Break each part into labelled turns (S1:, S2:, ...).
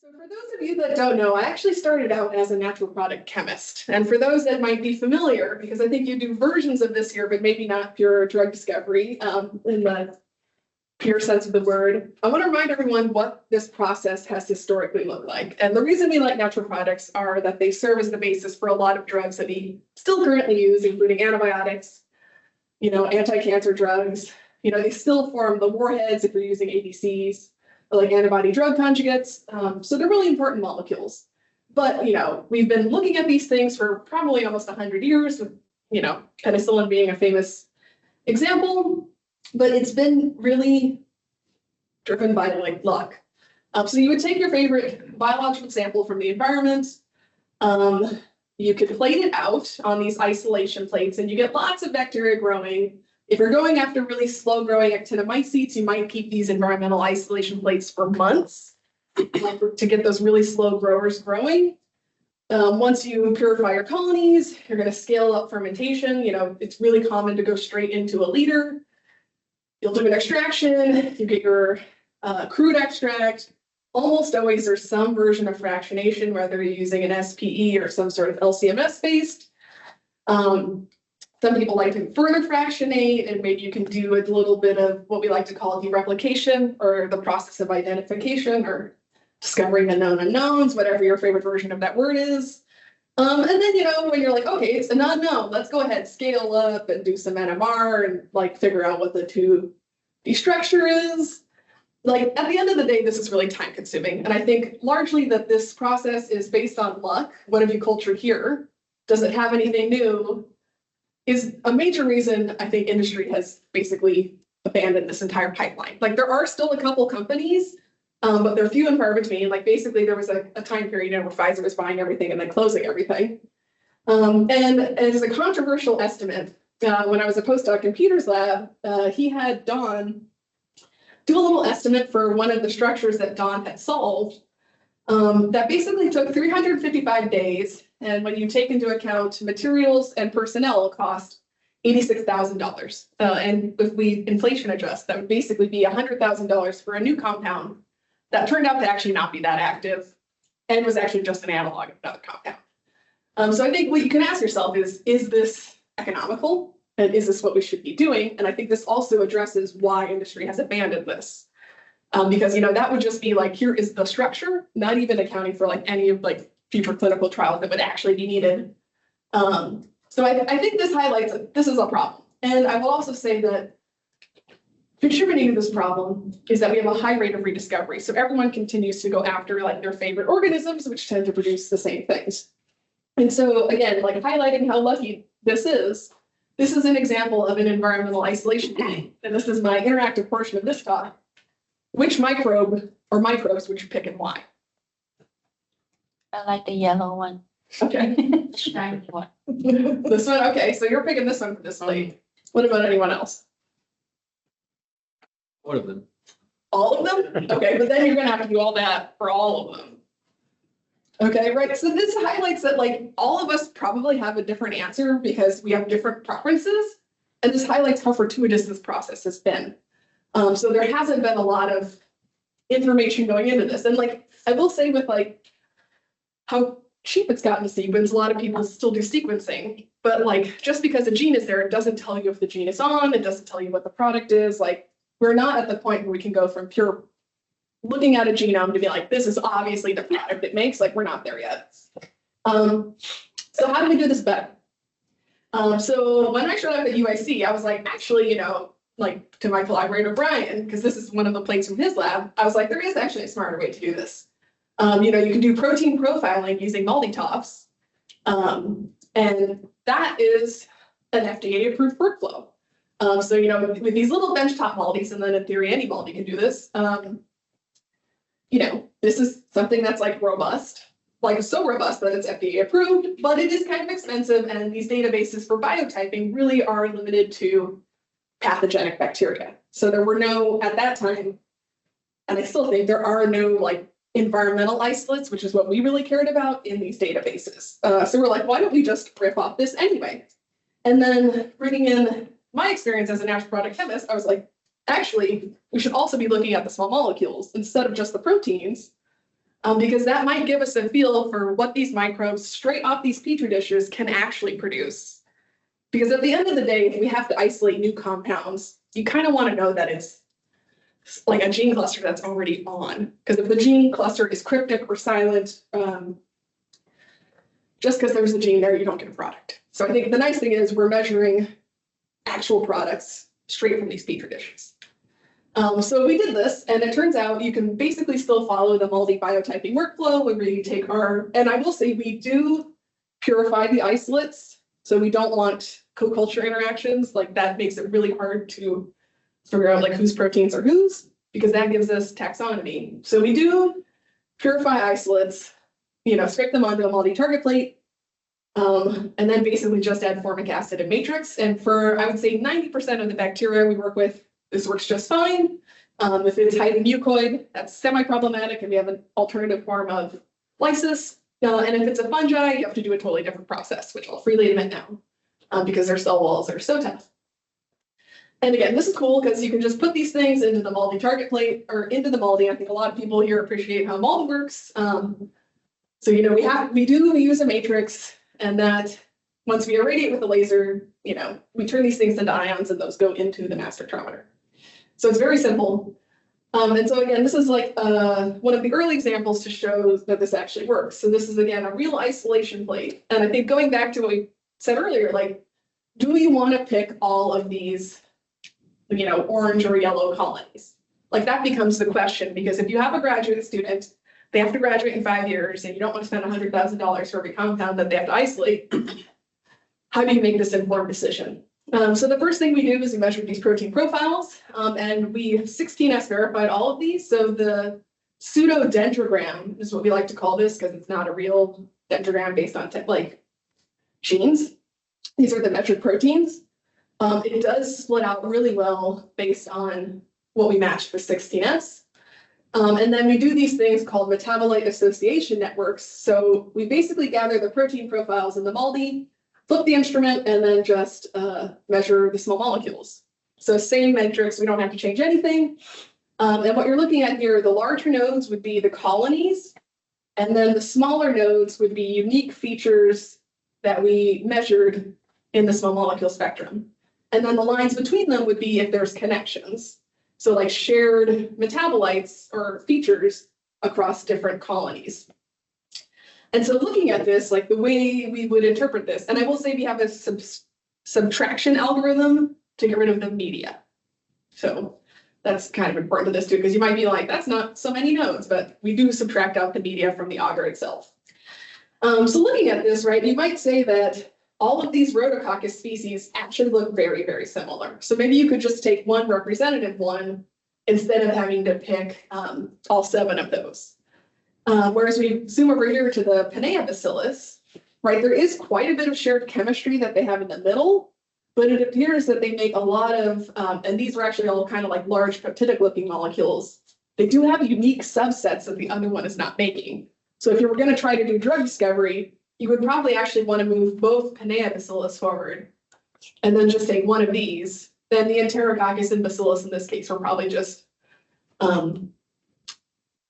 S1: So for those of you that don't know, I actually started out as a natural product chemist. And for those that might be familiar, because I think you do versions of this here, but maybe not pure drug discovery in the pure sense of the word, I want to remind everyone what this process has historically looked like. And the reason we like natural products are that they serve as the basis for a lot of drugs that we still currently use, including antibiotics, anti-cancer drugs. They still form the warheads if you're using ADCs, like antibody drug conjugates. So they're really important molecules. But, we've been looking at these things for probably almost 100 years, with, penicillin being a famous example. But it's been really driven by luck. So you would take your favorite biological sample from the environment. You could plate it out on these isolation plates, and you get lots of bacteria growing. If you're going after really slow growing actinomycetes, you might keep these environmental isolation plates for months to get those really slow growers growing. Once you purify your colonies, you're going to scale up fermentation. It's really common to go straight into a liter. You'll do an extraction, you get your crude extract. Almost always there's some version of fractionation, whether you're using an SPE or some sort of LCMS based. Some people like to further fractionate, and maybe you can do a little bit of what we like to call dereplication, or the process of identification, or discovering the known unknowns, whatever your favorite version of that word is. And then, when you're like, okay, it's an unknown, let's go ahead, scale up and do some NMR and figure out what the 2D structure is. At the end of the day, this is really time consuming. And I think largely that this process is based on luck. What have you cultured here? Does it have anything new? Is a major reason I think industry has basically abandoned this entire pipeline. There are still a couple companies, but they're few and far between. Basically there was a time period where Pfizer was buying everything and then closing everything. And as a controversial estimate, when I was a postdoc in Peter's lab, he had Don do a little estimate for one of the structures that Don had solved that basically took 355 days. And when you take into account materials and personnel, it cost $86,000. And if we inflation adjust, that would basically be $100,000 for a new compound that turned out to actually not be that active and was actually just an analog of another compound. So I think what you can ask yourself is this economical? And is this what we should be doing? And I think this also addresses why industry has abandoned this. Because, that would just be here is the structure, not even accounting for any of future clinical trials that would actually be needed. So I think this highlights that this is a problem. And I will also say that contributing to this problem is that we have a high rate of rediscovery. So everyone continues to go after their favorite organisms, which tend to produce the same things. And so again, highlighting how lucky this is an example of an environmental isolation plate. And this is my interactive portion of this talk. Which microbe or microbes would you pick and why?
S2: I like the yellow one.
S1: Okay.
S2: The shiny one.
S1: This one? Okay, so you're picking this one for this plate. What about anyone else?
S3: One of them.
S1: All of them? Okay, but then you're going to have to do all that for all of them. Okay, right. So this highlights that all of us probably have a different answer because we have different preferences. And this highlights how fortuitous this process has been. So there hasn't been a lot of information going into this. And I will say with how cheap it's gotten to sequence, a lot of people still do sequencing. But just because a gene is there, it doesn't tell you if the gene is on, it doesn't tell you what the product is. We're not at the point where we can go from pure looking at a genome to be this is obviously the product it makes. We're not there yet. So how do we do this better? So when I showed up at UIC, I was actually, to my collaborator, Brian, because this is one of the plates from his lab, I was there is actually a smarter way to do this. You can do protein profiling using MALDI-TOFs. And that is an FDA-approved workflow. So, with these little benchtop MALDIs, and then in theory, any MALDI can do this. This is something that's robust, so robust that it's FDA approved, but it is kind of expensive. And these databases for biotyping really are limited to pathogenic bacteria. So there were no, at that time, and I still think there are no environmental isolates, which is what we really cared about in these databases. So we're why don't we just riff off this anyway? And then bringing in my experience as a natural product chemist, I was actually, we should also be looking at the small molecules instead of just the proteins. because that might give us a feel for what these microbes straight off these petri dishes can actually produce. Because at the end of the day, if we have to isolate new compounds, you kind of want to know that it's like a gene cluster that's already on. Because if the gene cluster is cryptic or silent, just because there's a gene there, you don't get a product. So I think the nice thing is we're measuring actual products straight from these petri dishes. So we did this, and it turns out you can basically still follow the multi-biotyping workflow where we take and I will say we do purify the isolates. So we don't want co-culture interactions. Like that makes it really hard to figure out like whose proteins are whose, because that gives us taxonomy. So we do purify isolates, scrape them onto a multi-target plate, and then basically just add formic acid and matrix. And for, I would say 90% of the bacteria we work with, this works just fine. If it's highly mucoid, that's semi-problematic, and we have an alternative form of lysis. And if it's a fungi, you have to do a totally different process, which I'll freely admit now, because their cell walls are so tough. And again, this is cool because you can just put these things into the multi-target plate or into the MALDI. I think a lot of people here appreciate how MALDI works. So we do use a matrix, and that once we irradiate with a laser, we turn these things into ions, and those go into the mass spectrometer. So it's very simple. And so again, this is like one of the early examples to show that this actually works. So this is again a real isolation plate. And I think going back to what we said earlier, like, do you want to pick all of these, orange or yellow colonies? Like that becomes the question, because if you have a graduate student, they have to graduate in 5 years, and you don't want to spend $100,000 for every compound that they have to isolate. How do you make this informed decision? So the first thing we do is we measure these protein profiles, and we 16S verified all of these. So the pseudo dendrogram is what we like to call this, because it's not a real dendrogram based on genes. These are the measured proteins. It does split out really well based on what we matched with 16S. And then we do these things called metabolite association networks. So we basically gather the protein profiles in the MALDI, flip the instrument, and then just measure the small molecules. So same metrics, we don't have to change anything. And what you're looking at here, the larger nodes would be the colonies, and then the smaller nodes would be unique features that we measured in the small molecule spectrum. And then the lines between them would be if there's connections. So like shared metabolites or features across different colonies. And so looking at this, like the way we would interpret this, and I will say we have a subtraction algorithm to get rid of the media. So that's kind of important to this too, because you might be like, that's not so many nodes, but we do subtract out the media from the agar itself. So looking at this, right, you might say that all of these Rhodococcus species actually look very, very similar. So maybe you could just take one representative one instead of having to pick all 7 of those. Whereas we zoom over here to the Panea bacillus, right, there is quite a bit of shared chemistry that they have in the middle, but it appears that they make a lot of, and these are actually all kind of like large peptidic looking molecules. They do have unique subsets that the other one is not making. So if you were going to try to do drug discovery, you would probably actually want to move both Panea bacillus forward and then just take one of these. Then the Enterococcus and bacillus in this case are probably just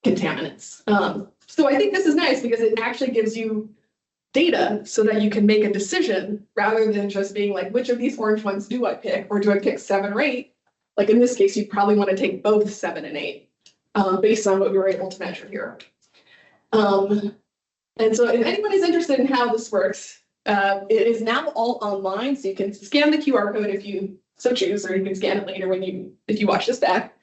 S1: contaminants. So I think this is nice because it actually gives you data so that you can make a decision rather than just being like, which of these orange ones do I pick, or do I pick 7 or 8? Like in this case, you probably want to take both 7 and 8 based on what we were able to measure here. And so if anyone is interested in how this works, it is now all online, so you can scan the QR code if you so choose, or you can scan it later if you watch this back.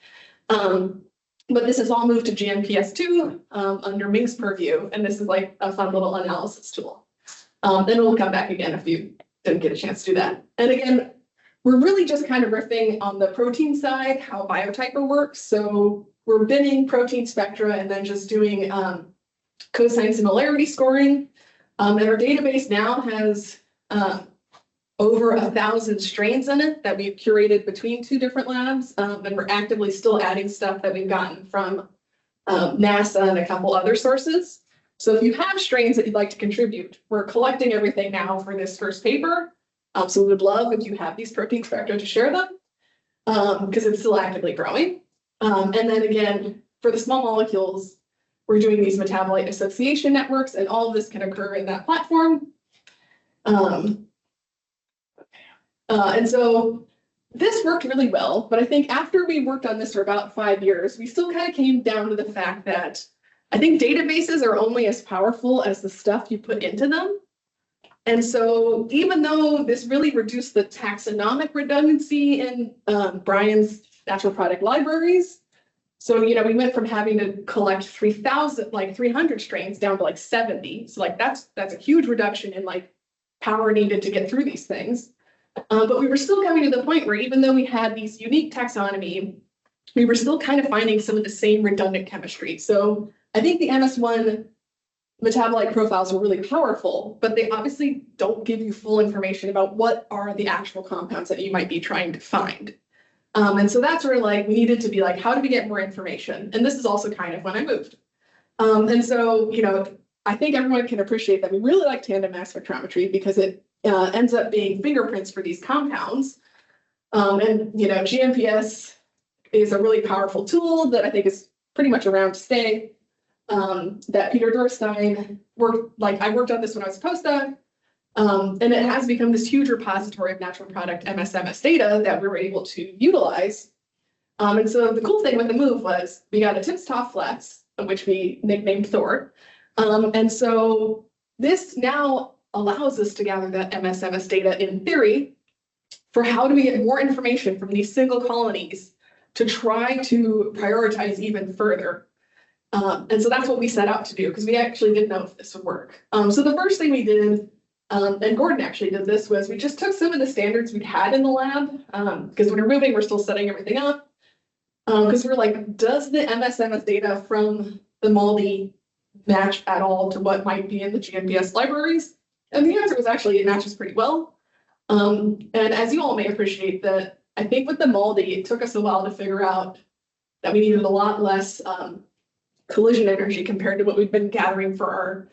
S1: But this is all moved to GNPS2 under Ming's purview, and this is like a fun little analysis tool. Then we'll come back again if you didn't get a chance to do that. And again, we're really just kind of riffing on the protein side, how Biotyper works. So we're binning protein spectra and then just doing cosine similarity scoring. And our database now has over 1,000 strains in it that we've curated between 2 different labs. And we're actively still adding stuff that we've gotten from NASA and a couple other sources. So if you have strains that you'd like to contribute, we're collecting everything now for this first paper. So we would love if you have these protein spectra to share them because it's still actively growing. And then again, for the small molecules, We're doing these metabolite association networks, and all of this can occur in that platform. And so this worked really well, but I think after we worked on this for about 5 years, we still kind of came down to the fact that I think databases are only as powerful as the stuff you put into them. And so even though this really reduced the taxonomic redundancy in Brian's natural product libraries, so, we went from having to collect 300 strains down to like 70. So like that's a huge reduction in like power needed to get through these things. But we were still coming to the point where even though we had these unique taxonomy, we were still kind of finding some of the same redundant chemistry. So I think the MS1 metabolite profiles are really powerful, but they obviously don't give you full information about what are the actual compounds that you might be trying to find. And so that's where like we needed to be like, how do we get more information? And this is also kind of when I moved. And so, I think everyone can appreciate that we really like tandem mass spectrometry because it ends up being fingerprints for these compounds. And GMPS is a really powerful tool that I think is pretty much around to stay. That Peter Dorstein I worked on this when I was a postdoc. And it has become this huge repository of natural product MSMS data that we were able to utilize. And so the cool thing with the move was we got a timsTOF flex, which we nicknamed Thor. And so this now allows us to gather that MSMS data in theory for how do we get more information from these single colonies to try to prioritize even further. And so that's what we set out to do because we actually didn't know if this would work. So the first thing we did, and Gordon actually did this, was we just took some of the standards we'd had in the lab, because when we're moving, we're still setting everything up. Because we're like, does the MSMS data from the MALDI match at all to what might be in the GMPS libraries? And the answer was actually it matches pretty well. And as you all may appreciate that, I think with the MALDI, it took us a while to figure out that we needed a lot less collision energy compared to what we've been gathering for our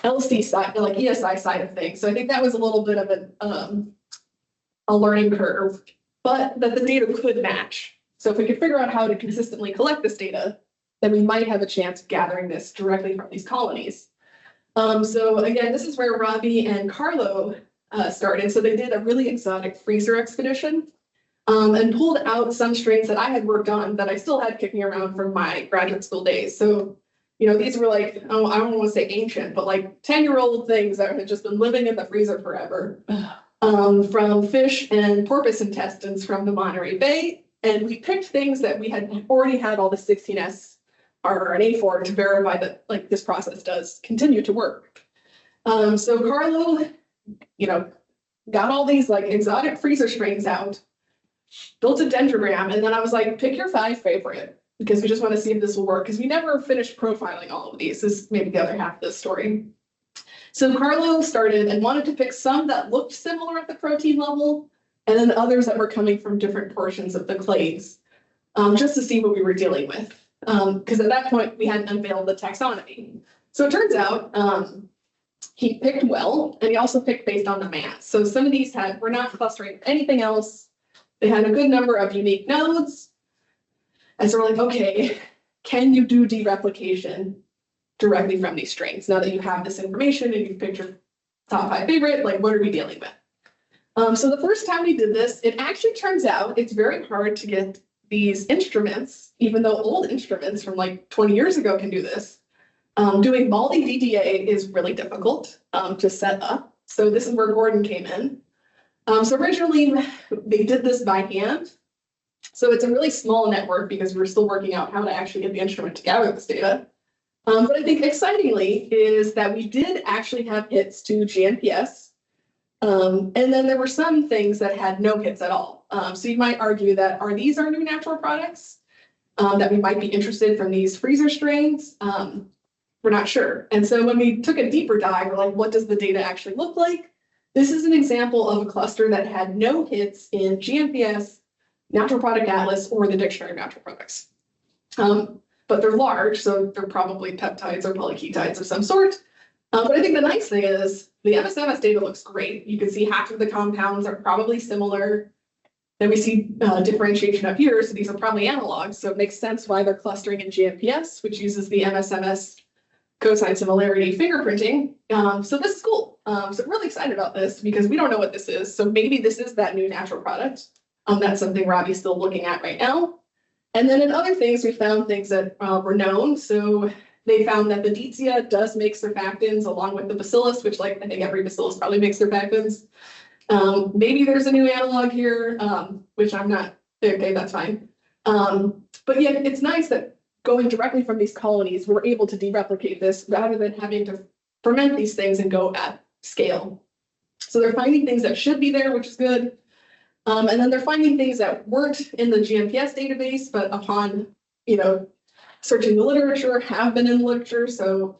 S1: LC side, like ESI side of things. So I think that was a little bit of a learning curve, but that the data could match. So if we could figure out how to consistently collect this data, then we might have a chance of gathering this directly from these colonies. So again, this is where Robbie and Carlo started. So they did a really exotic freezer expedition and pulled out some strains that I had worked on that I still had kicking around from my graduate school days. So these were like, oh, I don't want to say ancient, but like 10-year-old things that had just been living in the freezer forever. From fish and porpoise intestines from the Monterey Bay. And we picked things that we had already had all the 16S rRNA for to verify that like this process does continue to work. So Carlo, got all these like exotic freezer strains out, built a dendrogram, and then I was like, pick your 5 favorite. Because we just want to see if this will work, because we never finished profiling all of these. This is maybe the other half of the story. So Carlo started and wanted to pick some that looked similar at the protein level, and then others that were coming from different portions of the clades, just to see what we were dealing with. Because at that point, we hadn't unveiled the taxonomy. So it turns out he picked well, and he also picked based on the mass. So some of these were not clustering with anything else. They had a good number of unique nodes. And so we're like, okay, can you do dereplication directly from these strains? Now that you have this information and you've picked your top 5 favorite, like what are we dealing with? So the first time we did this, it actually turns out it's very hard to get these instruments, even though old instruments from like 20 years ago can do this. Doing MALDI DDA is really difficult to set up. So this is where Gordon came in. So originally they did this by hand. So it's a really small network because we're still working out how to actually get the instrument to gather this data. But I think excitingly is that we did actually have hits to GMPS. And then there were some things that had no hits at all. So you might argue that are these our new natural products that we might be interested from these freezer strains? We're not sure. And so when we took a deeper dive, we're like, what does the data actually look like? This is an example of a cluster that had no hits in GMPS, Natural Product Atlas, or the Dictionary of Natural Products. But they're large, so they're probably peptides or polyketides of some sort. But I think the nice thing is the MSMS data looks great. You can see half of the compounds are probably similar. Then we see differentiation up here. So these are probably analogs. So it makes sense why they're clustering in GMPS, which uses the MSMS cosine similarity fingerprinting. So this is cool. So I'm really excited about this because we don't know what this is. So maybe this is that new natural product. That's something Robbie's still looking at right now. And then in other things, we found things that were known. So they found that the Deetzia does make surfactants along with the bacillus, which like I think every bacillus probably makes surfactants. Maybe there's a new analog here, which I'm not, okay, that's fine. But yeah, it's nice that going directly from these colonies, we're able to dereplicate this rather than having to ferment these things and go at scale. So they're finding things that should be there, which is good. And then they're finding things that weren't in the GMPS database, but upon, searching the literature, have been in the literature. So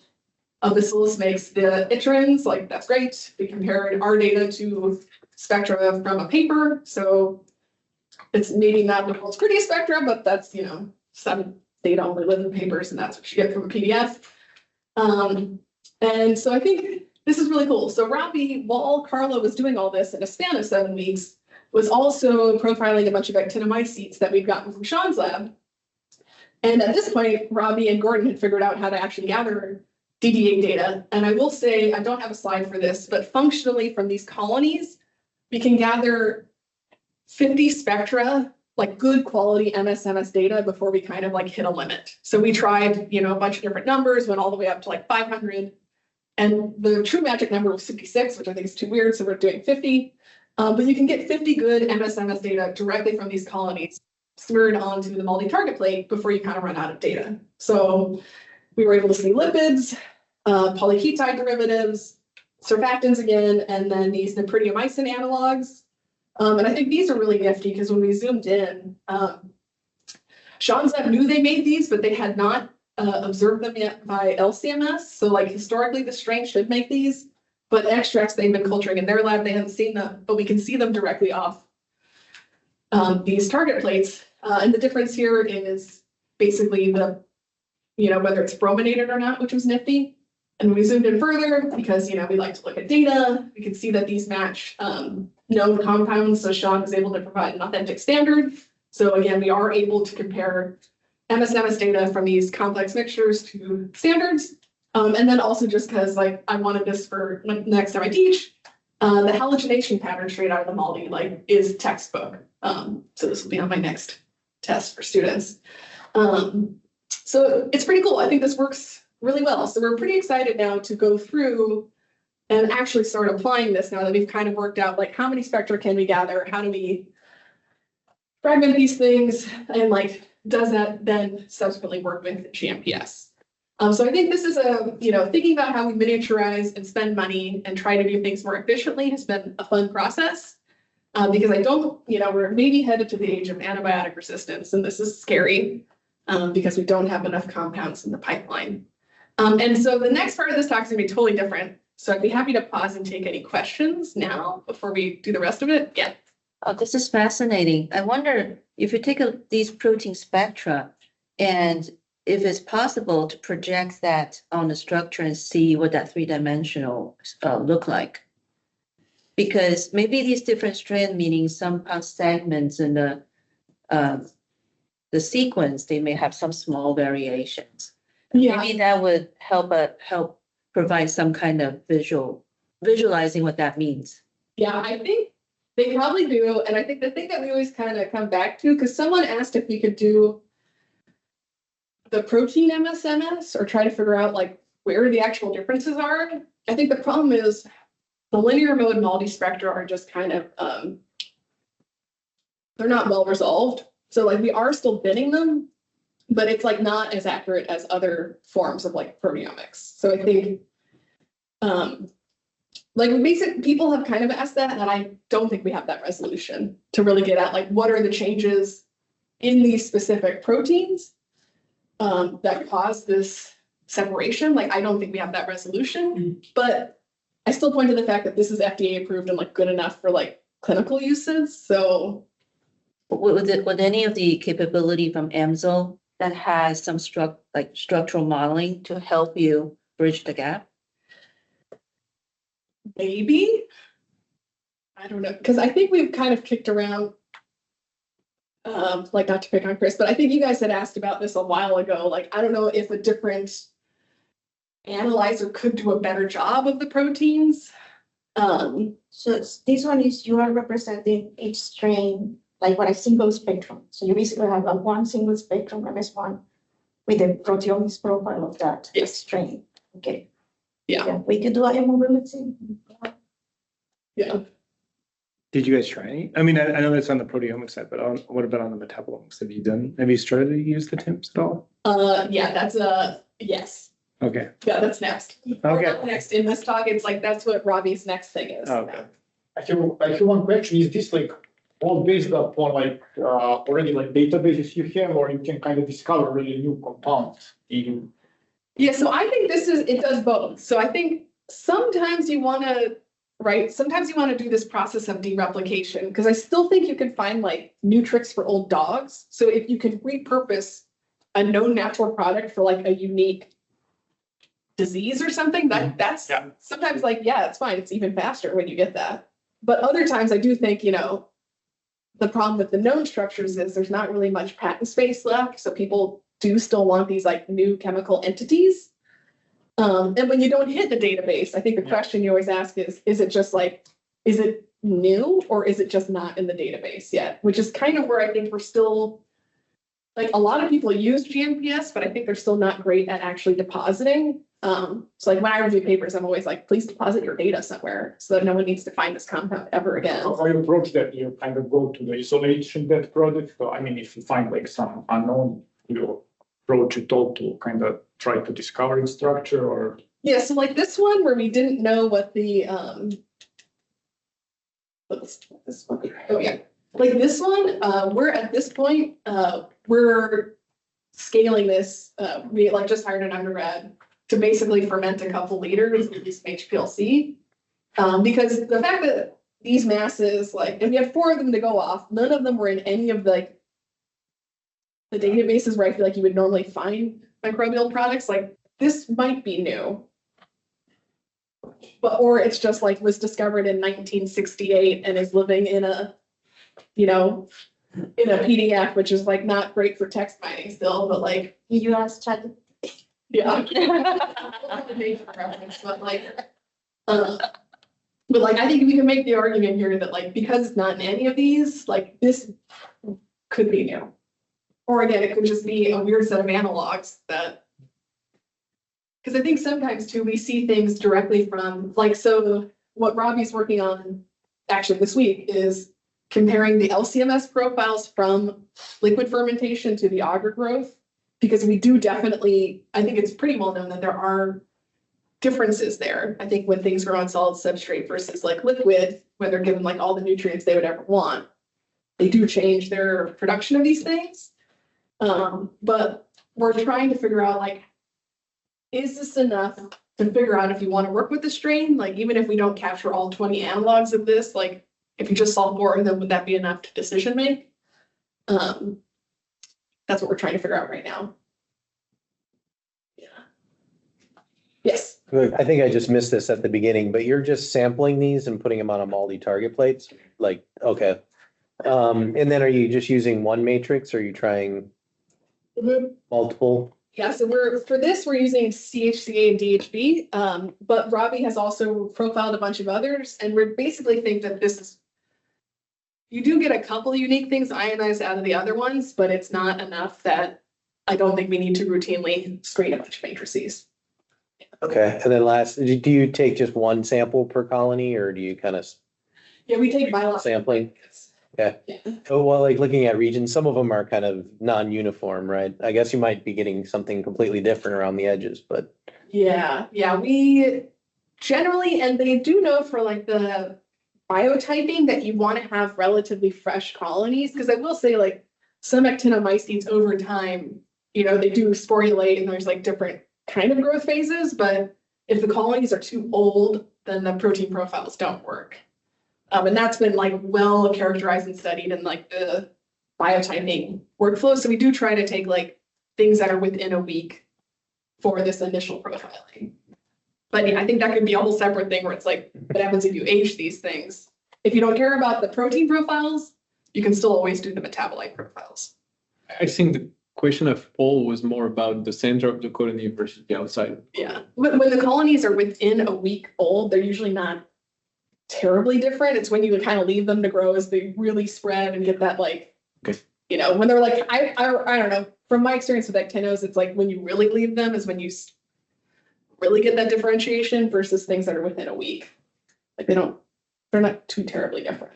S1: bacillus makes the itrins, like that's great. We compared our data to spectra from a paper. So it's maybe not the world's prettiest spectra, but that's, some data only live in papers and that's what you get from a PDF. And so I think this is really cool. So Robbie, while Carla was doing all this in a span of 7 weeks, was also profiling a bunch of actinomycetes that we'd gotten from Sean's lab. And at this point, Robbie and Gordon had figured out how to actually gather DDA data. And I will say, I don't have a slide for this, but functionally from these colonies, we can gather 50 spectra, like good quality MSMS data before we kind of like hit a limit. So we tried, a bunch of different numbers, went all the way up to like 500. And the true magic number was 56, which I think is too weird. So we're doing 50. But you can get 50 good MSMS data directly from these colonies smeared onto the multi-target plate before you kind of run out of data. So we were able to see lipids, polyketide derivatives, surfactants again, and then these nepridiomycin analogs. And I think these are really nifty because when we zoomed in, Sean's lab knew they made these, but they had not observed them yet by LCMS. So like historically, the strain should make these, but extracts they've been culturing in their lab, they haven't seen them, but we can see them directly off these target plates. And the difference here is basically the, whether it's brominated or not, which was nifty. And we zoomed in further because, we like to look at data. We can see that these match known compounds. So Sean was able to provide an authentic standard. So again, we are able to compare MSMS data from these complex mixtures to standards. And then also just because like I wanted this for next time I teach, the halogenation pattern straight out of the MALDI is textbook. So this will be on my next test for students. So it's pretty cool. I think this works really well. So we're pretty excited now to go through and actually start applying this now that we've kind of worked out like how many spectra can we gather? How do we fragment these things? And like, does that then subsequently work with GMPS? So I think this is thinking about how we miniaturize and spend money and try to do things more efficiently has been a fun process. Because I don't, we're maybe headed to the age of antibiotic resistance, and this is scary because we don't have enough compounds in the pipeline. And so the next part of this talk is gonna be totally different. So I'd be happy to pause and take any questions now before we do the rest of it. Yeah.
S3: Oh, this is fascinating. I wonder if you take these protein spectra and if it's possible to project that on the structure and see what that three-dimensional look like. Because maybe these different strands, meaning some segments in the sequence, they may have some small variations.
S1: Yeah.
S3: Maybe that would help provide some kind of visualizing what that means.
S1: Yeah, I think they probably do. And I think the thing that we always kind of come back to, because someone asked if we could do the protein MSMS or try to figure out like where the actual differences are. I think the problem is the linear mode multispectra are just kind of, they're not well resolved. So like we are still binning them, but it's like not as accurate as other forms of like proteomics. So I think like basic people have kind of asked that, and I don't think we have that resolution to really get at like what are the changes in these specific proteins that cause this separation. Like I don't think we have that resolution, but I still point to the fact that this is FDA approved and like good enough for like clinical uses. So
S3: would any of the capability from EMSL that has some structural modeling to help you bridge the gap?
S1: Maybe. I don't know. Because I think we've kind of kicked around like not to pick on Chris, but I think you guys had asked about this a while ago. Like, I don't know if a different analyzer could do a better job of the proteins.
S4: So this one is you are representing each strain like what a single spectrum. So you basically have a one single spectrum MS1 with the proteomics profile of that
S1: Yes.
S4: strain. Okay.
S1: Yeah.
S4: We could do a mobility.
S1: Yeah.
S5: Did you guys try any? I mean, I know that's on the proteomics side, but what about on the metabolomics? Have you started to use the TIMS at all?
S1: Yeah, that's a yes.
S5: Okay,
S1: Yeah, that's next.
S5: Okay.
S1: Not next in this talk, it's like that's what Robbie's next thing is.
S5: okay.
S6: I have one question. Is this like all based upon like already like databases you have, or you can kind of discover really new compounds in?
S1: Yeah, so I think it does both. So I think sometimes you want to, right? Sometimes you want to do this process of dereplication because I still think you can find like new tricks for old dogs. So if you can repurpose a known natural product for like a unique disease or something, that's
S5: Yeah.
S1: sometimes like, yeah, it's fine. It's even faster when you get that. But other times I do think, the problem with the known structures is there's not really much patent space left. So people do still want these like new chemical entities. And when you don't hit the database, I think the question you always ask is it new or is it just not in the database yet? Which is kind of where I think we're still, like a lot of people use GMPS, but I think they're still not great at actually depositing. So like when I review papers, I'm always like, please deposit your data somewhere so that no one needs to find this compound ever again.
S6: How you approach that? You kind of go to the isolation that product. So I mean, if you find like some unknown, you approach it all to kind of try to discover its structure, or
S1: Yeah, so like this one where we didn't know what the this one. Oh yeah. Like this one, we're at this point, we're scaling this. We like just hired an undergrad to basically ferment a couple liters of this HPLC. Because the fact that these masses, like, and we have 4 of them to go off, none of them were in any of the databases where I feel like you would normally find microbial products. Like this might be new. Or it's just like was discovered in 1968 and is living in a PDF, which is like not great for text mining still, but like,
S4: You ask Chat.
S1: yeah. But like, I think we can make the argument here that like, because it's not in any of these, like this could be new. Or again, it could just be a weird set of analogs that. Because I think sometimes too, we see things directly from like, so what Robbie's working on actually this week is comparing the LCMS profiles from liquid fermentation to the agar growth. Because we do definitely, I think it's pretty well known that there are differences there. I think when things grow on solid substrate versus like liquid, when they're given like all the nutrients they would ever want, they do change their production of these things. But we're trying to figure out like, is this enough to figure out if you want to work with the strain? Like, even if we don't capture all 20 analogs of this, like if you just solve 4 of them, would that be enough to decision make? That's what we're trying to figure out right now. Yeah. Yes.
S7: I think I just missed this at the beginning, but you're just sampling these and putting them on a multi-target plates? Like, okay. And then are you just using one matrix? Or are you trying multiple?
S1: Yeah, so we're using CHCA and DHB, but Robbie has also profiled a bunch of others, and we basically think that this is, you do get a couple unique things ionized out of the other ones, but it's not enough that I don't think we need to routinely screen a bunch of matrices.
S7: Okay, and then last, do you take just one sample per colony, or do you kind of
S1: Yeah, we take biological.
S7: sampling? Okay.
S1: Yeah.
S7: Oh, well, like looking at regions, some of them are kind of non-uniform, right? I guess you might be getting something completely different around the edges, but.
S1: Yeah, we generally, and they do know for like the biotyping that you want to have relatively fresh colonies, because I will say like some actinomycetes over time, they do sporulate and there's like different kind of growth phases, but if the colonies are too old, then the protein profiles don't work. And that's been like well characterized and studied in like the biotyping workflow. So we do try to take like things that are within a week for this initial profiling. But yeah, I think that could be a whole separate thing where it's like, what happens if you age these things? If you don't care about the protein profiles, you can still always do the metabolite profiles.
S8: I think the question of Paul was more about the center of the colony versus the outside.
S1: Yeah, when the colonies are within a week old, they're usually not terribly different. It's when you kind of leave them to grow as they really spread and get that like,
S5: Okay.
S1: you know, when they're like, I don't know. From my experience with actinos, it's like when you really leave them is when you really get that differentiation versus things that are within a week. Like they're not too terribly different.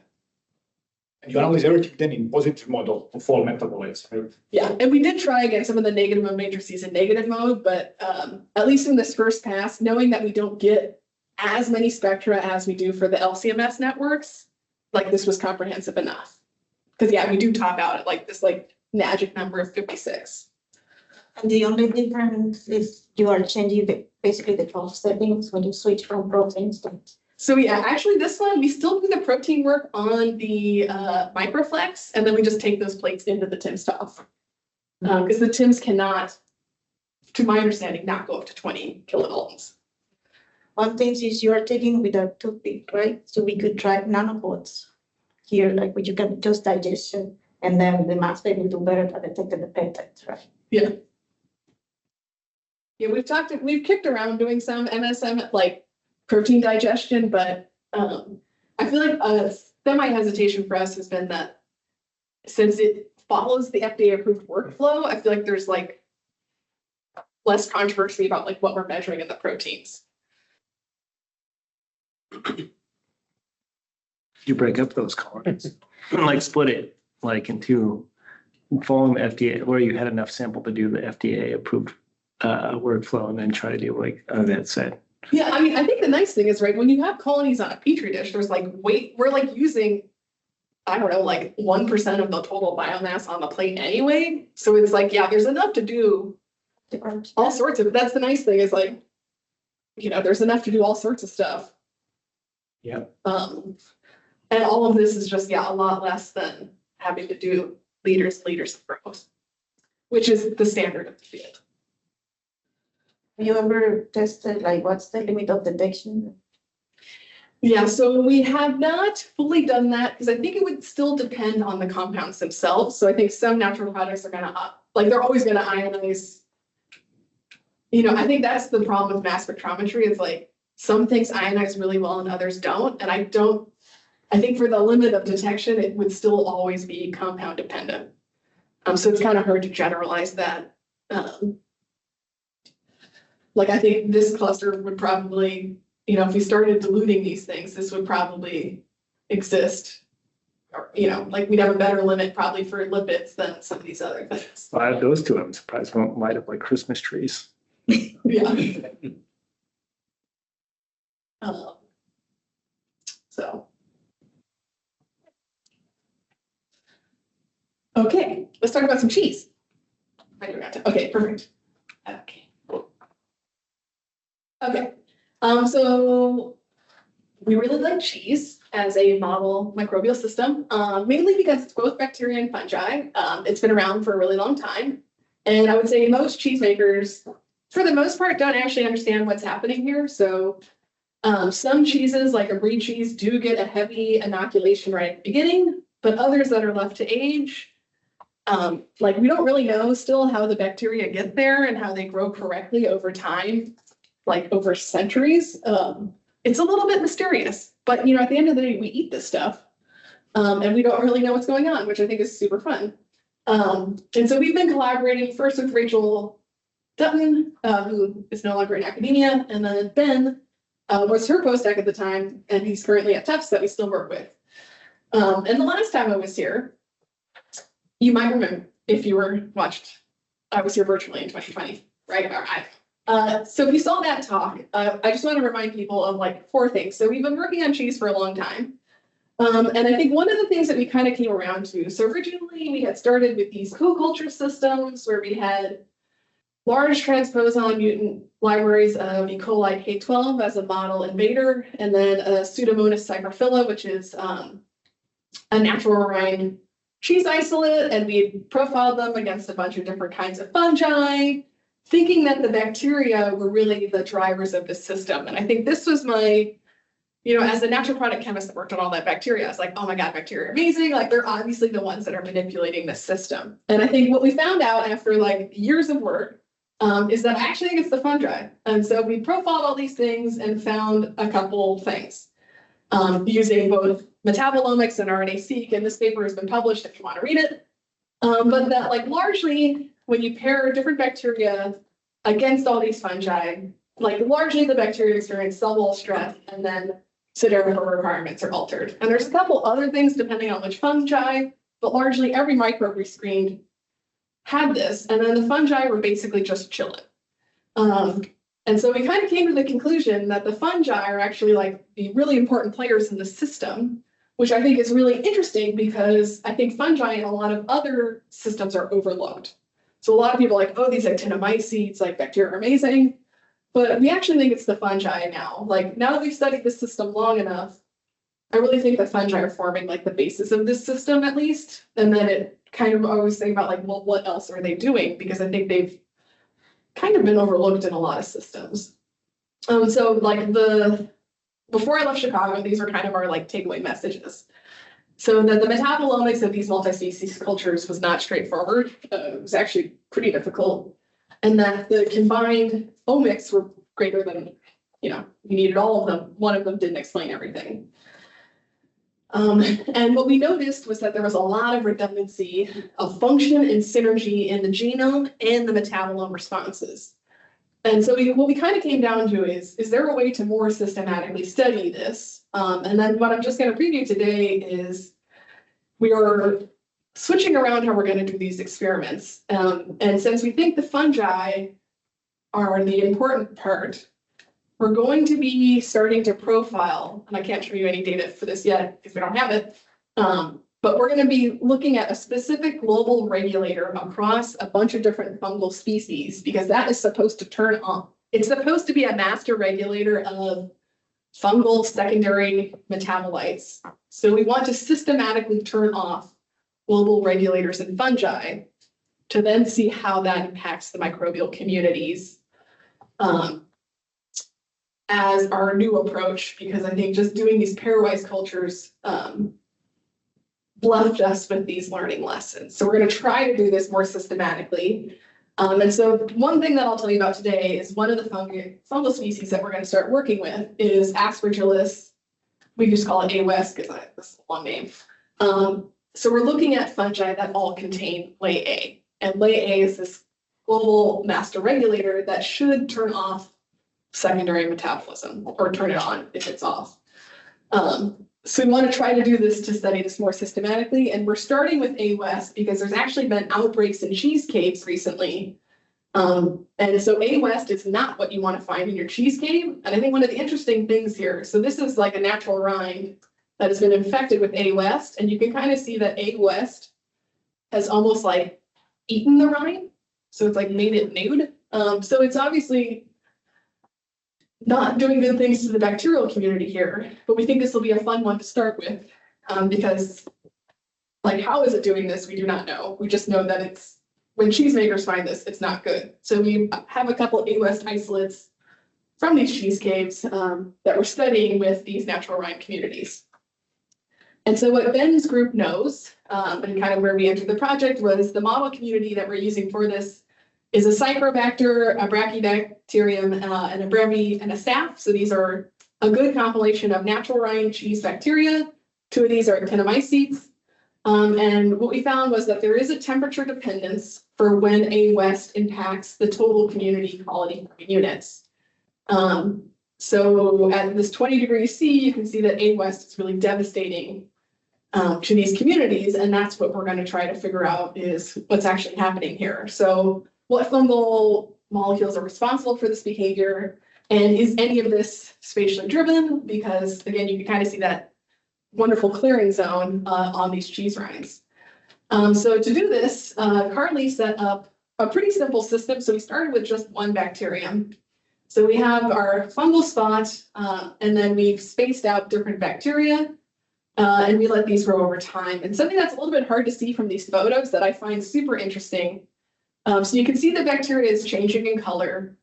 S6: And you analyze everything then in positive model of all metabolites, right?
S1: Yeah, and we did try again some of the negative mode matrices in negative mode, but at least in this first pass, knowing that we don't get as many spectra as we do for the LCMS networks, like this was comprehensive enough. Because yeah, we do top out at like this like magic number of 56.
S4: And the only difference is you are changing basically the 12 settings when you switch from proteins to.
S1: So yeah, actually this one, we still do the protein work on the Microflex, and then we just take those plates into the timsTOF. Because the TIMS cannot, to my understanding, not go up to 20 kilodaltons.
S4: One thing is you are taking with a toothpick, right? So we could try nanobots here, like which you can just digestion, and then the mass spec will do better at detecting the peptides, right?
S1: Yeah. Yeah, we've kicked around doing some MSM like protein digestion, but I feel like a semi-hesitation for us has been that since it follows the FDA approved workflow, I feel like there's like less controversy about like what we're measuring in the proteins.
S5: You break up those colonies, like split it like into following the FDA, where you had enough sample to do the FDA approved workflow, and then try to do like that side.
S1: Yeah, I mean, I think the nice thing is, right, when you have colonies on a petri dish, there's like we're like using, I don't know, like 1% of the total biomass on the plate anyway. So it's like, yeah, there's enough to do all sorts of, that's the nice thing is like, you know, there's enough to do all sorts of stuff.
S5: Yeah.
S1: And all of this is just, yeah, a lot less than having to do liters of growth, which is the standard of the field.
S4: Have you ever tested, like, what's the limit of detection?
S1: Yeah, so we have not fully done that because I think it would still depend on the compounds themselves. So I think some natural products are gonna they're always gonna ionize. You know, I think that's the problem with mass spectrometry is like some things ionize really well and others don't. And I think for the limit of detection, it would still always be compound dependent. So it's kind of hard to generalize that. Like I think this cluster would probably, you know, if we started diluting these things, this would probably exist. Or, you know, like we'd have a better limit probably for lipids than some of these other things.
S5: Well, those two, I'm surprised won't light up like Christmas trees.
S1: Yeah. So. Okay, let's talk about some cheese. Okay, perfect. Okay, so we really like cheese as a model microbial system, mainly because it's both bacteria and fungi. It's been around for a really long time. And I would say most cheesemakers, for the most part, don't actually understand what's happening here. So some cheeses, like a brie cheese, do get a heavy inoculation right at the beginning, but others that are left to age, like we don't really know still how the bacteria get there and how they grow correctly over time, like over centuries. It's a little bit mysterious, but you know, at the end of the day, we eat this stuff and we don't really know what's going on, which I think is super fun. And so we've been collaborating first with Rachel Dutton, who is no longer in academia, and then Ben was her postdoc at the time, and he's currently at Tufts that we still work with. And the last time I was here, you might remember if you were watched, I was here virtually in 2020, right? All right. So if you saw that talk, I just want to remind people of like 4 things. So we've been working on cheese for a long time. And I think one of the things that we kind of came around to, so originally we had started with these co-culture systems where we had large transposon mutant libraries of E. coli K12 as a model invader, and then a Pseudomonas cyprophila, which is a natural rind cheese isolate, and we profiled them against a bunch of different kinds of fungi, thinking that the bacteria were really the drivers of the system. And I think this was my you know, as a natural product chemist that worked on all that bacteria, I was like, oh my God, bacteria are amazing. Like they're obviously the ones that are manipulating this system. And I think what we found out after like years of work is that I actually think it's the fungi. And so we profiled all these things and found a couple things using both metabolomics and RNA-seq. And this paper has been published if you want to read it. But that like largely when you pair different bacteria against all these fungi, like largely the bacteria experience cell wall stress and then Siderophore requirements are altered. And there's a couple other things depending on which fungi, but largely every microbe we screened had this. And then the fungi were basically just chilling. And so we kind of came to the conclusion that the fungi are actually like the really important players in the system, which I think is really interesting because I think fungi in a lot of other systems are overlooked. So a lot of people are like, oh, these actinomycetes, like bacteria are amazing. But we actually think it's the fungi now. Like now that we've studied this system long enough, I really think the fungi are forming like the basis of this system at least. And then it kind of always think about like, well, what else are they doing? Because I think they've kind of been overlooked in a lot of systems. So like before I left Chicago, these were kind of our like takeaway messages. So that the metabolomics of these multi-species cultures was not straightforward. It was actually pretty difficult. And that the combined omics were greater than, you know, you needed all of them. One of them didn't explain everything. And what we noticed was that there was a lot of redundancy of function and synergy in the genome and the metabolome responses. And so what we kind of came down to is there a way to more systematically study this? And then what I'm just going to preview today is we are switching around how we're going to do these experiments. And since we think the fungi are the important part, we're going to be starting to profile, and I can't show you any data for this yet because we don't have it, but we're going to be looking at a specific global regulator across a bunch of different fungal species because that is supposed to turn on. It's supposed to be a master regulator of fungal secondary metabolites. So we want to systematically turn off global regulators in fungi to then see how that impacts the microbial communities as our new approach, because I think just doing these pairwise cultures left us with these learning lessons. So we're going to try to do this more systematically. And so one thing that I'll tell you about today is one of the fungal species that we're going to start working with is Aspergillus. We just call it A-West because this is a long name. So we're looking at fungi that all contain LA-A. And LA-A is this global master regulator that should turn off secondary metabolism or turn it on if it's off. So we want to try to do this to study this more systematically. And we're starting with A-West because there's actually been outbreaks in cheese caves recently. And so A-West is not what you want to find in your cheese cave. And I think one of the interesting things here, so this is like a natural rind that has been infected with A-West. And you can kind of see that A-West has almost like eaten the rind. So it's like made it nude. So it's obviously not doing good things to the bacterial community here, but we think this will be a fun one to start with because like, how is it doing this? We do not know. We just know that it's, when cheesemakers find this, it's not good. So we have a couple A-West isolates from these cheese caves that we're studying with these natural rind communities. And so what Ben's group knows, and kind of where we entered the project was the model community that we're using for this is a Cycrobacter, a Brachybacterium, and a Brevy, and a Staph. So these are a good compilation of natural rind cheese bacteria. Two of these are actinomycetes. And what we found was that there is a temperature dependence for when A-West impacts the total community quality units. So at this 20 degrees C, you can see that A-West is really devastating to these communities. And that's what we're going to try to figure out is what's actually happening here. So what fungal molecules are responsible for this behavior? And is any of this spatially driven? Because again, you can kind of see that wonderful clearing zone on these cheese rinds. So to do this, Carly set up a pretty simple system. So we started with just one bacterium. So we have our fungal spot, and then we've spaced out different bacteria, and we let these grow over time. And something that's a little bit hard to see from these photos that I find super interesting. So you can see the bacteria is changing in color,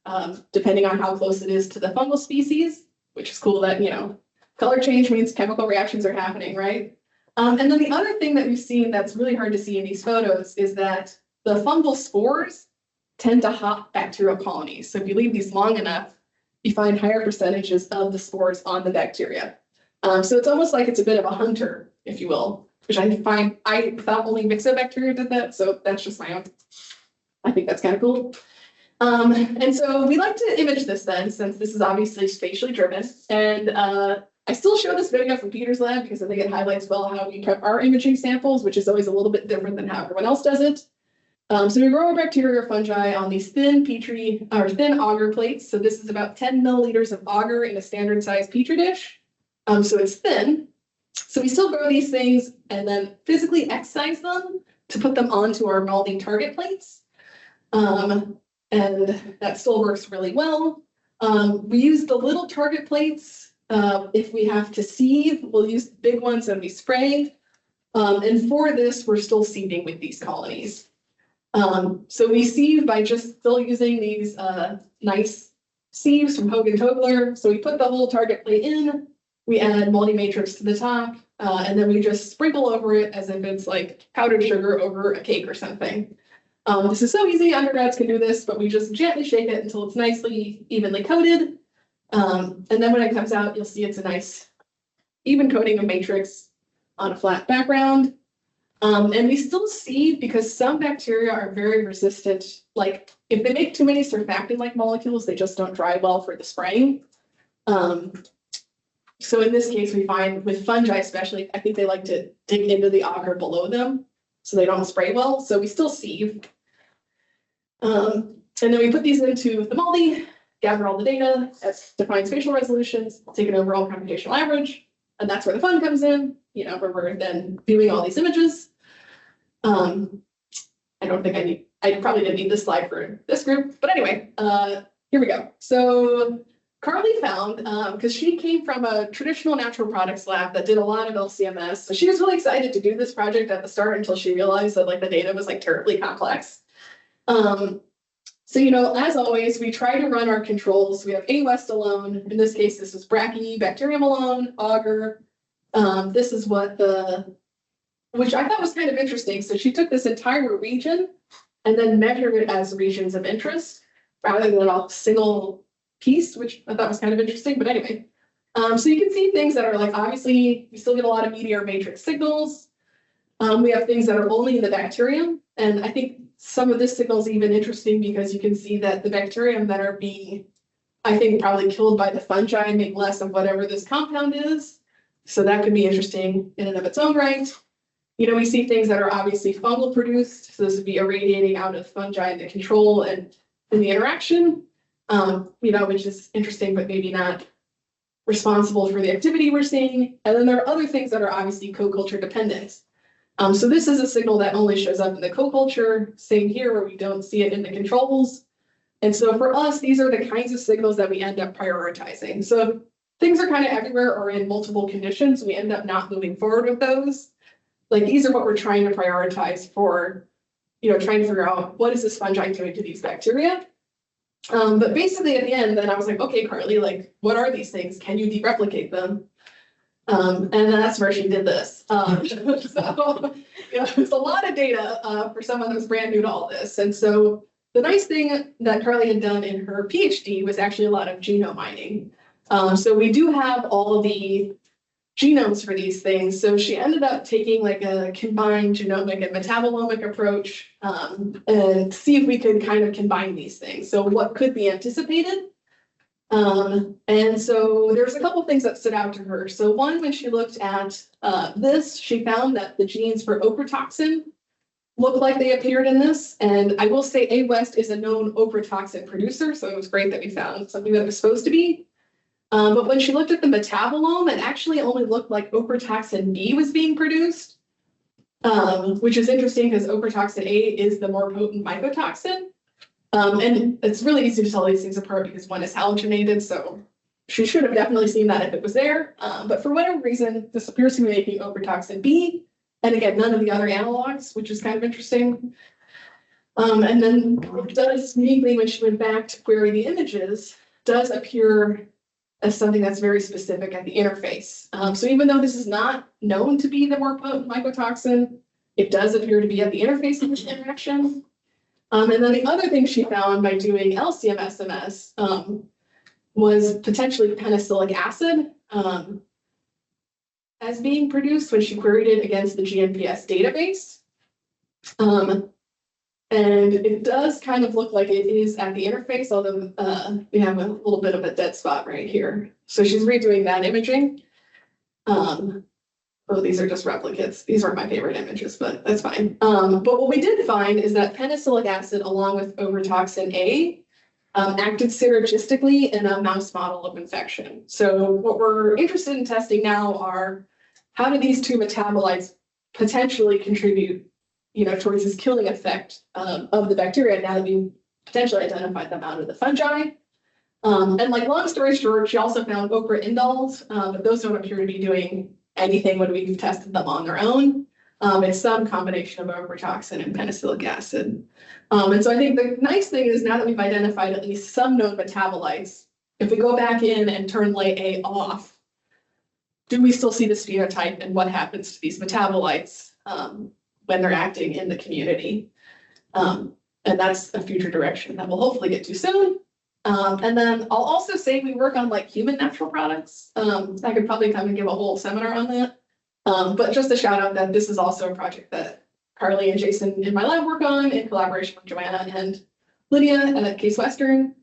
S1: depending on how close it is to the fungal species, which is cool that, you know, Color change means chemical reactions are happening, right? And then the other thing that we've seen that's really hard to see in these photos is that the fungal spores tend to hop bacterial colonies. So if you leave these long enough, you find higher percentages of the spores on the bacteria. So it's almost like it's a bit of a hunter, if you will, which I thought only myxobacteria did that. So that's just my own. I think that's kind of cool. And so we like to image this then, since this is obviously spatially driven. And I still show this video from Peter's lab because I think it highlights well how we prep our imaging samples, which is always a little bit different than how everyone else does it. So we grow our bacteria or fungi on these thin Petri or thin agar plates. So this is about 10 milliliters of agar in a standard size Petri dish. So it's thin. So we still grow these things and then physically excise them to put them onto our molding target plates. And that still works really well. We use the little target plates. If we have to sieve, we'll use the big ones and we spray. And for this, we're still seeding with these colonies. So we sieve by just still using these nice sieves from Hogan Tobler. So we put the whole target plate in, we add multi-matrix to the top, and then we just sprinkle over it as if it's like powdered sugar over a cake or something. This is so easy, undergrads can do this, but we just gently shake it until it's nicely evenly coated. And then when it comes out, you'll see it's a nice even coating of matrix on a flat background. And we still see, because some bacteria are very resistant, like if they make too many surfactant-like molecules, they just don't dry well for the spraying. So in this case, we find with fungi especially, I think they like to dig into the agar below them, so they don't spray well. So we still sieve. And then we put these into the multi, gather all the data, define spatial resolutions, take an overall computational average, and that's where the fun comes in, you know, where we're then viewing all these images. I don't think I probably didn't need this slide for this group, but anyway, here we go. So Carly found, because she came from a traditional natural products lab that did a lot of LCMS, so she was really excited to do this project at the start until she realized that like the data was like terribly complex. So, you know, as always, we try to run our controls. We have A West alone. In this case, this is Brachybacterium alone, agar. This is what which I thought was kind of interesting. So she took this entire region and then measured it as regions of interest rather than a single piece, which I thought was kind of interesting. But anyway, so you can see things that are like, obviously, we still get a lot of meteor matrix signals. We have things that are only in the bacterium. And I think some of this signal is even interesting because you can see that the bacterium that are being, I think, probably killed by the fungi make less of whatever this compound is. So that could be interesting in and of its own right. You know, we see things that are obviously fungal produced. So this would be irradiating out of fungi in the control and in the interaction, you know, which is interesting, but maybe not responsible for the activity we're seeing. And then there are other things that are obviously co-culture dependent. So this is a signal that only shows up in the co-culture, same here where we don't see it in the controls. And so for us, these are the kinds of signals that we end up prioritizing. So if things are kind of everywhere or in multiple conditions, we end up not moving forward with those. Like these are what we're trying to prioritize for, you know, trying to figure out what is this fungi doing to these bacteria. But basically at the end, then I was like, okay, Carly, like, what are these things? Can you de-replicate them? And that's where she did this. So, you know, it's a lot of data for someone who's brand new to all this. And so the nice thing that Carly had done in her PhD was actually a lot of genome mining. So we do have all the genomes for these things. So she ended up taking like a combined genomic and metabolomic approach and see if we could kind of combine these things. So what could be anticipated? And so there's a couple things that stood out to her. So one, when she looked at this, she found that the genes for ochratoxin look like they appeared in this. And I will say A West is a known ochratoxin producer, so it was great that we found something that was supposed to be. But when she looked at the metabolome, it actually only looked like ochratoxin B was being produced, which is interesting because ochratoxin A is the more potent mycotoxin. And it's really easy to tell these things apart because one is halogenated, so she should have definitely seen that if it was there. But for whatever reason, this appears to be making ochratoxin B, and again, none of the other analogs, which is kind of interesting. And then it does uniquely, when she went back to query the images, does appear as something that's very specific at the interface. So even though this is not known to be the more potent mycotoxin, it does appear to be at the interface of this interaction. And then the other thing she found by doing LCMS-MS was potentially penicillic acid as being produced when she queried it against the GNPS database. And it does kind of look like it is at the interface, although we have a little bit of a dead spot right here. So she's redoing that imaging. Oh, these are just replicates. These aren't my favorite images, but that's fine. But what we did find is that penicillic acid along with overtoxin A acted synergistically in a mouse model of infection. So what we're interested in testing now are how do these two metabolites potentially contribute, towards this killing effect of the bacteria now that we've potentially identified them out of the fungi. And like long story short, she also found okra indoles, but those don't appear to be doing anything when we've tested them on their own. It's some combination of overtoxin and penicillic acid. And so I think the nice thing is now that we've identified at least some known metabolites, if we go back in and turn LA off, do we still see this phenotype and what happens to these metabolites when they're acting in the community? And that's a future direction that we'll hopefully get to soon. And then I'll also say we work on like human natural products. I could probably come and give a whole seminar on that. But just a shout out that this is also a project that Carly and Jason in my lab work on in collaboration with Joanna and Lydia at Case Western.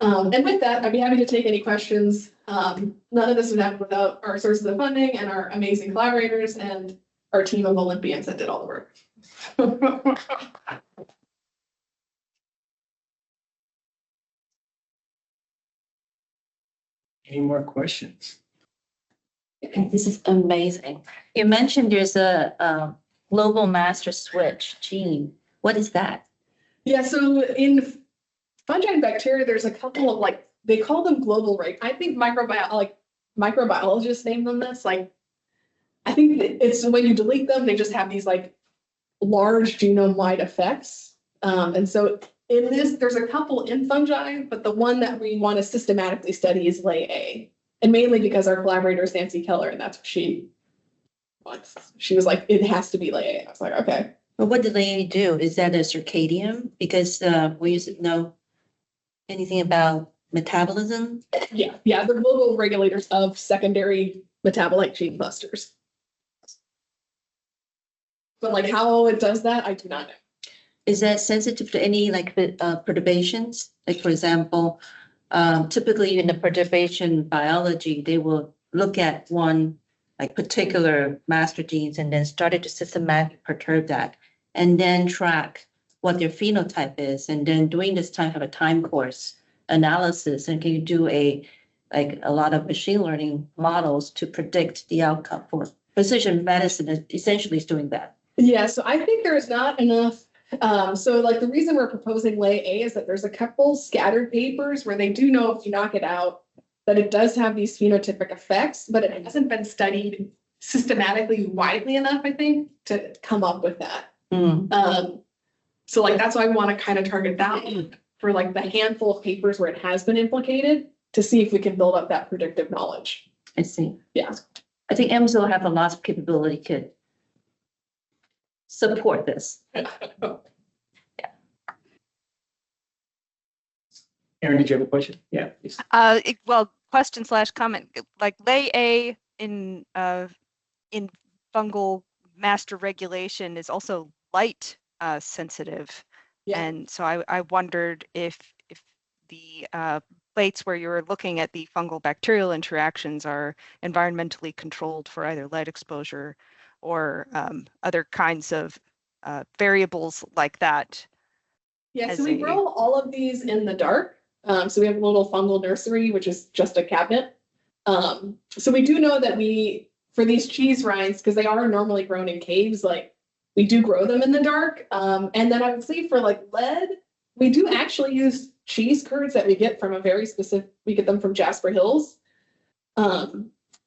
S1: And with that, I'd be happy to take any questions. None of this would happen without our sources of funding and our amazing collaborators and our team of Olympians that did all the work.
S5: Any more questions?
S3: Okay, this is amazing. You mentioned there's a global master switch gene. What is that?
S1: Yeah, so in fungi and bacteria, there's a couple of they call them global rate. I think microbiologists name them this. I think it's when you delete them, they just have these large genome-wide effects. And so in this, there's a couple in fungi, but the one that we want to systematically study is LA, and mainly because our collaborator is Nancy Keller, and that's what she wants. She was like, it has to be LA. I was like, okay.
S3: But what do they do? Is that a circadian? Because we used to know anything about metabolism.
S1: Yeah, the global regulators of secondary metabolite gene clusters. But how it does that, I do not know.
S3: Is that sensitive to any perturbations? Like for example, typically in the perturbation biology, they will look at one particular master genes and then started to systematically perturb that and then track what their phenotype is. And then during this time have a time course analysis and can you do a lot of machine learning models to predict the outcome for precision medicine essentially is doing that.
S1: Yeah, so I think there's not enough. So the reason we're proposing LA is that there's a couple scattered papers where they do know if you knock it out, that it does have these phenotypic effects, but it hasn't been studied systematically widely enough, I think, to come up with that. So that's why I want to kind of target that one for the handful of papers where it has been implicated to see if we can build up that predictive knowledge.
S3: I see.
S1: Yeah.
S3: I think EMSL have a lot of capability could support this.
S5: Aaron, did you have a question? Yeah, please.
S9: Well, question/comment. Lay A in fungal master regulation is also light sensitive,
S1: Yeah.
S9: and so I wondered if the plates where you're looking at the fungal bacterial interactions are environmentally controlled for either light exposure or other kinds of variables like that.
S1: Yeah, so we grow all of these in the dark. So we have a little fungal nursery, which is just a cabinet. So we do know that for these cheese rinds, because they are normally grown in caves, we do grow them in the dark. And then I would say for lead, we do actually use cheese curds that we get from we get them from Jasper Hills.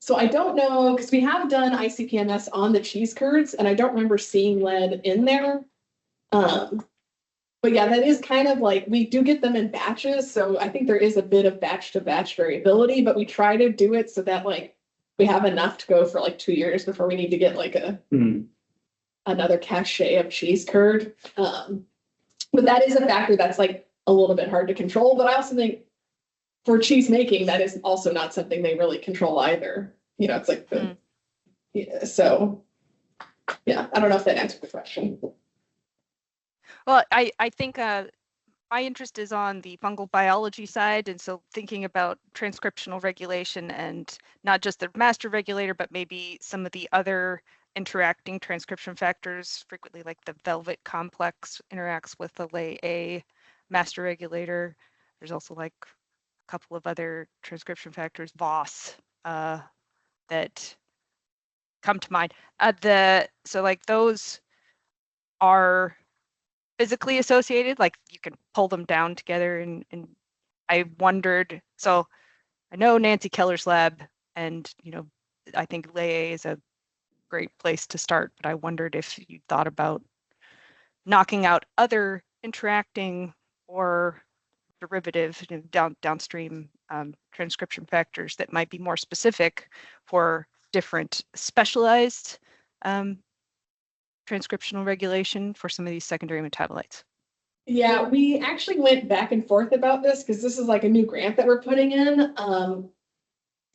S1: So I don't know, because we have done ICP-MS on the cheese curds, and I don't remember seeing lead in there. But yeah, that is kind of like, we do get them in batches, so I think there is a bit of batch to batch variability, but we try to do it so that like we have enough to go for like 2 years before we need to get like another cachet of cheese curd. But that is a factor that's like a little bit hard to control, but I also think for cheese making, that is also not something they really control either. You know, it's like yeah, so yeah, I don't know if that answered the question.
S9: Well, I think my interest is on the fungal biology side, and so thinking about transcriptional regulation and not just the master regulator, but maybe some of the other interacting transcription factors, frequently like the velvet complex interacts with the LAA master regulator. There's also like a couple of other transcription factors, VOS, that come to mind. So like those are physically associated, like you can pull them down together, and I wondered, so I know Nancy Keller's lab, and you know, I think LAA is a great place to start, but I wondered if you thought about knocking out other interacting or derivative, you know, downstream transcription factors that might be more specific for different specialized transcriptional regulation for some of these secondary metabolites.
S1: Yeah, we actually went back and forth about this because this is like a new grant that we're putting in.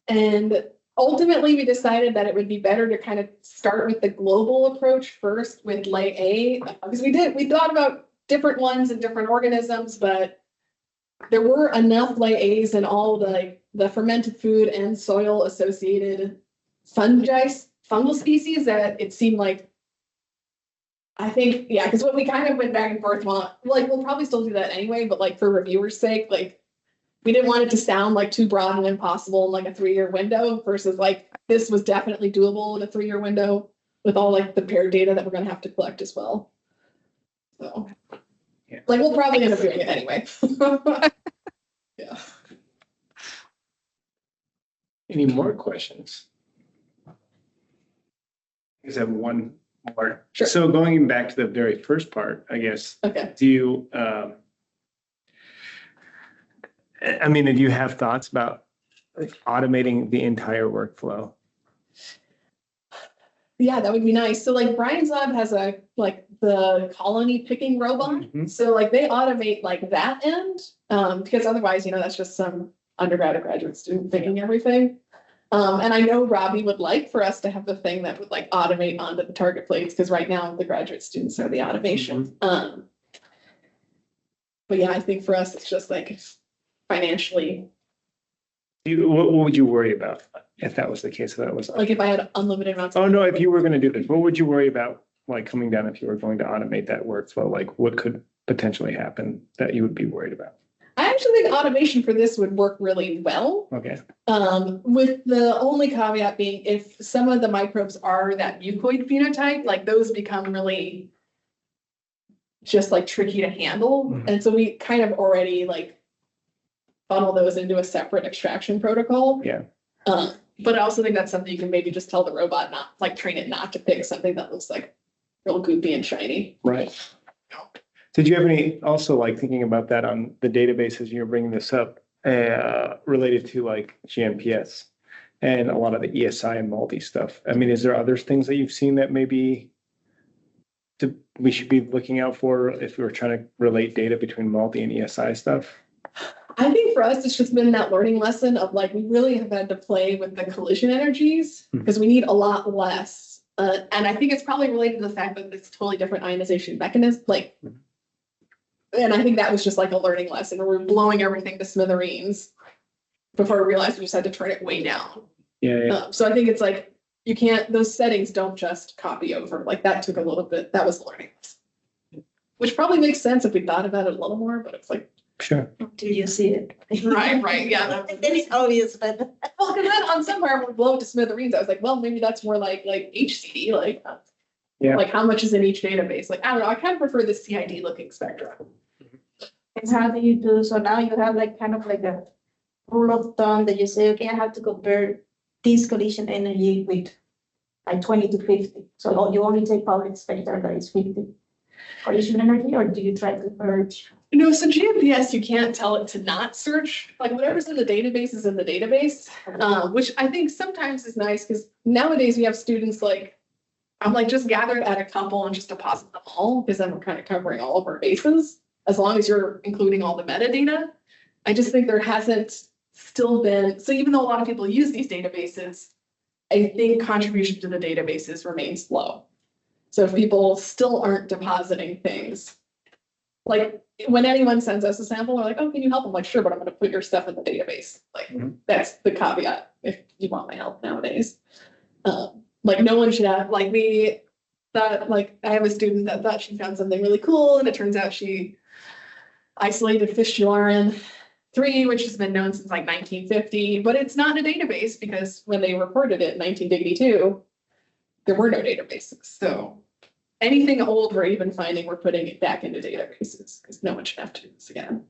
S1: And ultimately we decided that it would be better to kind of start with the global approach first with LAA, because we thought about different ones and different organisms, but there were enough LAAs in all the fermented food and soil associated fungal species that it seemed like, I think, yeah, because what we kind of went back and forth on, like, we'll probably still do that anyway, but like for reviewers' sake, like we didn't want it to sound like too broad and impossible in like a 3-year window versus like this was definitely doable in a 3-year window with all like the paired data that we're going to have to collect as well. So yeah, like we'll probably end up doing it anyway. Yeah.
S5: Any more questions? I just have one more.
S1: Sure.
S5: So going back to the very first part, I guess,
S1: Okay.
S5: do you, I mean, do you have thoughts about like automating the entire workflow?
S1: Yeah, that would be nice. So like Brian's lab has a like the colony picking robot. So like they automate like that end, because otherwise, you know, that's just some undergrad or graduate student picking everything. And I know Robbie would like for us to have the thing that would like automate onto the target plates, because right now the graduate students are the automation. But yeah, I think for us, it's just like financially.
S5: What would you worry about if that was the case? If that was
S1: Like if I had unlimited amounts.
S5: Oh, no, if you were going to do this, what would you worry about like coming down if you were going to automate that workflow? Like what could potentially happen that you would be worried about?
S1: I actually think automation for this would work really well.
S5: Okay.
S1: With the only caveat being if some of the microbes are that mucoid phenotype, like those become really just like tricky to handle. And so we kind of already like funnel those into a separate extraction protocol.
S5: Yeah.
S1: But I also think that's something you can maybe just tell the robot not, like train it not to pick something that looks like real goopy and shiny.
S5: Right. Did you have any, also like thinking about that on the databases, you're bringing this up, related to like GMPS and a lot of the ESI and multi stuff? I mean, is there other things that you've seen that maybe we should be looking out for if we were trying to relate data between multi and ESI stuff?
S1: I think for us, it's just been that learning lesson of like, we really have had to play with the collision energies because we need a lot less. And I think it's probably related to the fact that it's a totally different ionization mechanism. Like, and I think that was just like a learning lesson where we're blowing everything to smithereens before we realized we just had to turn it way down.
S5: Yeah.
S1: So I think it's like, you can't, those settings don't just copy over. Like that took a little bit, that was learning. Which probably makes sense if we thought about it a little more, but it's like.
S5: Sure.
S4: Until you see it.
S1: Right, yeah.
S4: Then it's obvious, but.
S1: Well, because then on somewhere when we blow it to smithereens, I was like, well, maybe that's more like HCD, like.
S5: Yeah.
S1: Like how much is in each database? Like, I don't know, I kind of prefer the CID looking spectrum.
S4: And how do you do, so now you have like kind of like a rule of thumb that you say, okay, I have to compare this collision energy with like 20 to 50. So you only take public spectrum that is 50. collision energy, or do you try to merge?
S1: No, so GMPS, you can't tell it to not search, like whatever's in the database is in the database, which I think sometimes is nice because nowadays we have students like, I'm like, just gather at a couple and just deposit them all because then we're kind of covering all of our bases, as long as you're including all the metadata. I just think there hasn't still been, so even though a lot of people use these databases, I think contribution to the databases remains low. So if people still aren't depositing things, like when anyone sends us a sample, we're like, oh, can you help? I'm like, sure, but I'm gonna put your stuff in the database. Like, that's the caveat if you want my help nowadays. Like no one should have, like we thought, like I have a student that thought she found something really cool and it turns out she isolated fistularin 3, which has been known since like 1950, but it's not in a database because when they reported it in 1982, there were no databases. So anything old we're even finding, we're putting it back into databases because no one should have to do this again.